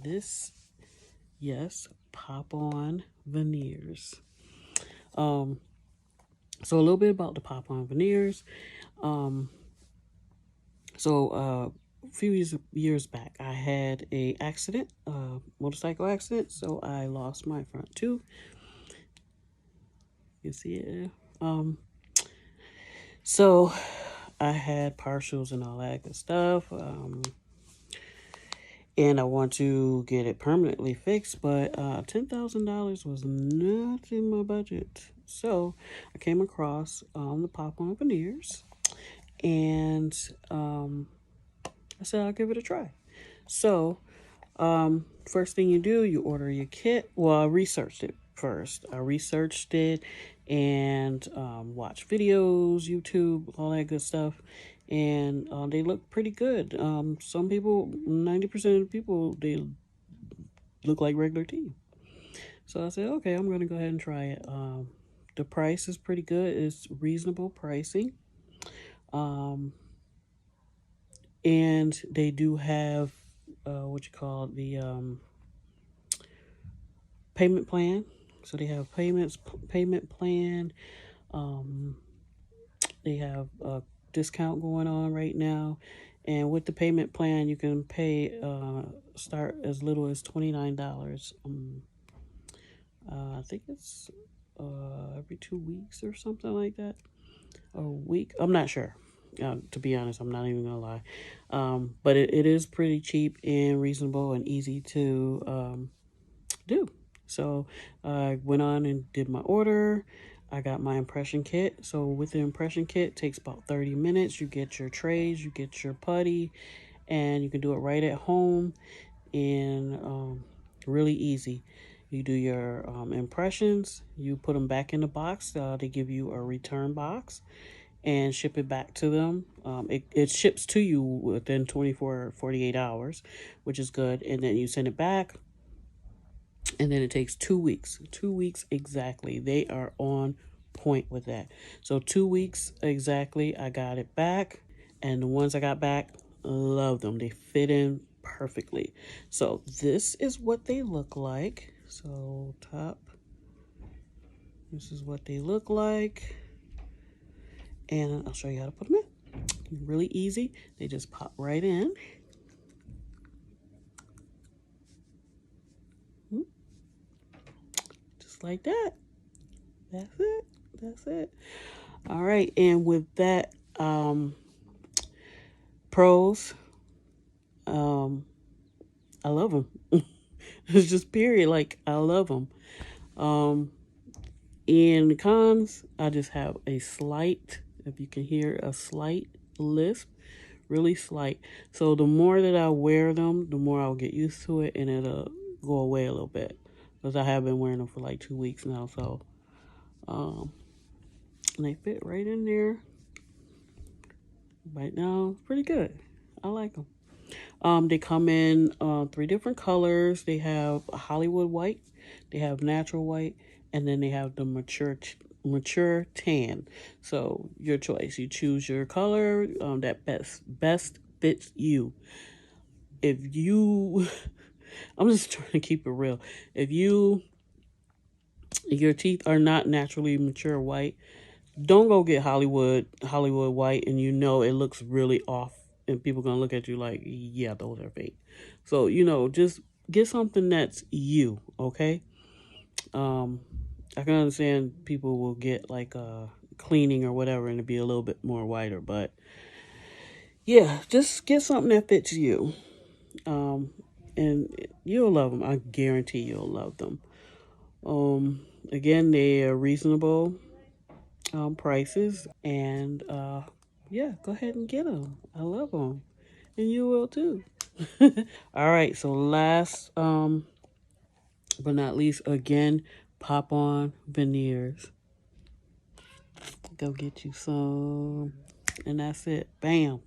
This, yes, Pop On Veneers. So a little bit about the Pop On Veneers. A few years back, I had a accident, motorcycle accident. So I lost my front tooth. You see it. So I had partials and all that good stuff. And I want to get it permanently fixed, but $10,000 was not in my budget. So I came across the Pop On Veneers, and I said I'll give it a try. So first thing you do, you order your kit. Well, I researched it first. I researched it and watched videos, YouTube, all that good stuff. And they look pretty good. Some people, 90% of the people, they look like regular teeth. So I said, okay, I'm going to go ahead and try it. The price is pretty good. It's reasonable pricing. And they do have the payment plan. So they have payment plan. They have a discount going on right now, and with the payment plan, you can pay start as little as $29. I think it's every 2 weeks or something like that. A week. I'm not sure. To be honest, I'm not even gonna lie. But it is pretty cheap and reasonable and easy to do. So I went on and did my order. I got my impression kit. So with the impression kit, it takes about 30 minutes. You get your trays, you get your putty, and you can do it right at home and really easy. You do your impressions, you put them back in the box. They give you a return box and ship it back to them. It ships to you within 24 or 48 hours, which is good. And then you send it back. And then it takes 2 weeks. 2 weeks exactly. They are on point with that. So 2 weeks exactly, I got it back. And the ones I got back, love them. They fit in perfectly. So this is what they look like. So top. This is what they look like. And I'll show you how to put them in. Really easy. They just pop right in. Just like that. That's it. That's it. All right. And with that, pros, I love them. It's just period. Like, I love them. In the cons, I just have a slight, if you can hear, a slight lisp, really slight. So the more that I wear them, the more I'll get used to it, and it'll go away a little bit, because I have been wearing them for like 2 weeks now. So and they fit right in there right now. Pretty good. I like them. They come in 3 different colors. They have a Hollywood white, they have natural white, and then they have the mature tan. So your choice. You choose your color that best fits you. If you, I'm just trying to keep it real. If your teeth are not naturally mature white, don't go get Hollywood white, and it looks really off, and people gonna look at you like, yeah, those are fake. So just get something that's you, okay? I can understand people will get like a cleaning or whatever and it'll be a little bit more whiter, but yeah, just get something that fits you. And you'll love them. I guarantee you'll love them. Again, they are reasonable prices, and yeah, go ahead and get them. I love them, and you will too. All right, so last but not least, again, Pop On Veneers. Go get you some, and that's it. Bam.